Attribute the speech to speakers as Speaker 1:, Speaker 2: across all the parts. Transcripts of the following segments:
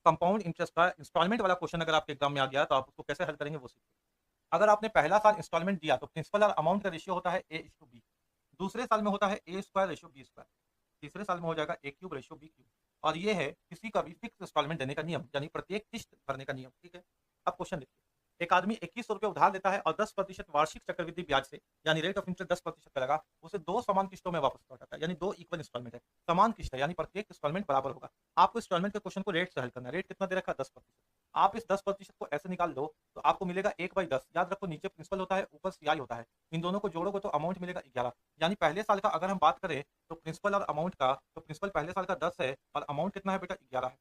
Speaker 1: Compound interest का instalment वाला question अगर आपके एग्जाम में आ गया तो आप उसको कैसे हल करेंगे वो सीखिए। अगर आपने पहला साल इंस्टॉलमेंट दिया तो प्रिंसिपल और अमाउंट का रेशियो होता है A/B। दूसरे साल में होता है A² रेशियो B²। तीसरे साल में हो जाएगा A³ रेशियो B³ और ये है किसी का भी फिक्स इंस्टॉलमेंट देने का नियम, यानी प्रत्येक किस्त भरने का नियम। ठीक है। अब क्वेश्चन देखिए, एक आदमी 2100 रुपये उधार लेता है और 10% वार्षिक चक्रवृद्धि ब्याज से, यानी रेट ऑफ इंटरेस्ट 10% का लगा, उसे दो समान किस्तों में वापस लौटाता है, यानी दो इक्वल इंस्टॉलमेंट है। समान किस्त है यानी प्रत्येक इंस्टॉलमेंट बराबर होगा। आपको इंस्टॉलमेंट के क्वेश्चन को रेट से हल करना है। रेट कितना दे रखा है? 10%। आप इस 10% को ऐसे निकाल दो तो आपको मिलेगा 1/10। याद रखो नीचे प्रिंसिपल होता है, ऊपर CI होता है। इन दोनों को जोड़ोगे तो अमाउंट मिलेगा 11। यानी पहले साल का अगर हम बात करें तो प्रिंसिपल और अमाउंट का, तो प्रिंसिपल पहले साल का 10 है और अमाउंट कितना है बेटा? 11 है।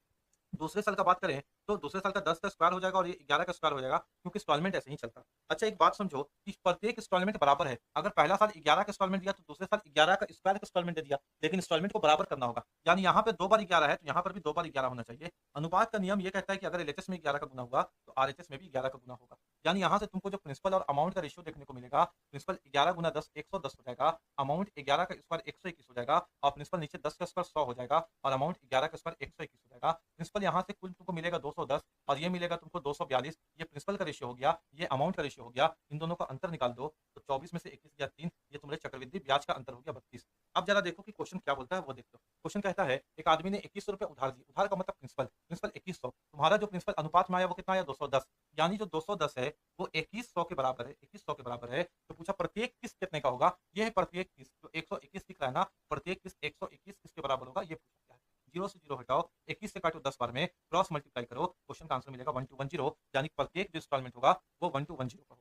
Speaker 1: दूसरे साल का बात करें तो दूसरे साल का 10 का स्क्वायर हो जाएगा और ये 11 का स्क्वायर हो जाएगा, क्योंकि इंस्टॉलमेंट ऐसे ही चलता है। अच्छा एक बात समझो कि प्रत्येक इंस्टॉलमेंट बराबर है। अगर पहला साल 11 का इंस्टॉलमेंट दिया तो दूसरे साल 11 का स्क्वायर का इंस्टॉलमेंट दे दिया, लेकिन इंस्टॉलमेंट को बराबर करना होगा। यानी यहाँ पे 2 बार 11 है तो यहाँ पर भी 2 बार 11 होना चाहिए। अनुपात का नियम ये कहता है कि अगर LHS में 11 का गुना हुआ तो RHS में भी 11 का गुना होगा। यानी यहाँ से तुमको जो प्रिंसिपल और अमाउंट का रेशियो देखने को मिलेगा, प्रिंसिपल 11 गुना 10 110 हो जाएगा, अमाउंट 11 का स्क्वायर 121 हो जाएगा और प्रिंसिपल नीचे 10 का स्क्वायर 100 हो जाएगा और अमाउंट 11 का स्क्वायर 121 हो जाएगा। प्रिंसिपल यहाँ से कुल तुमको मिलेगा 210 और ये मिलेगा तुमको 242। ये प्रिंसिपल का रेशियो हो गया, ये अमाउंट का रेशियो हो गया। इन दोनों का अंतर निकाल दो तो 24 में से 21 गया 3, ये तुम्हारे चक्रवृद्धि ब्याज का अंतर हो गया 32। अब जरा देखो कि क्वेश्चन क्या बोलता है वो देख लो। क्वेश्चन कहता है एक आदमी ने 2100 रुपये उधार दी। उधार का मतलब प्रिंसिपल, प्रिंसिपल 2100। तुम्हारा जो प्रिंसिपल अनुपात में आया वो कितना आया? 210। यानी जो 210 है वो 2100 के बराबर है, 2100 के बराबर है। तो पूछा प्रत्येक किस्त कितने का होगा? ये है प्रत्येक किस्त, तो 121 दिख रहा है ना, प्रत्येक किस्त 121 किसके बराबर होगा ये पूछा गया है। जीरो से जीरो हटाओ, 21 से काटो 10 बार में, क्रॉस मल्टीप्लाई करो, क्वेश्चन का आंसर मिलेगा 1210। यानी प्रत्येक जो इंस्टॉलमेंट होगा वो 1210 का होगा।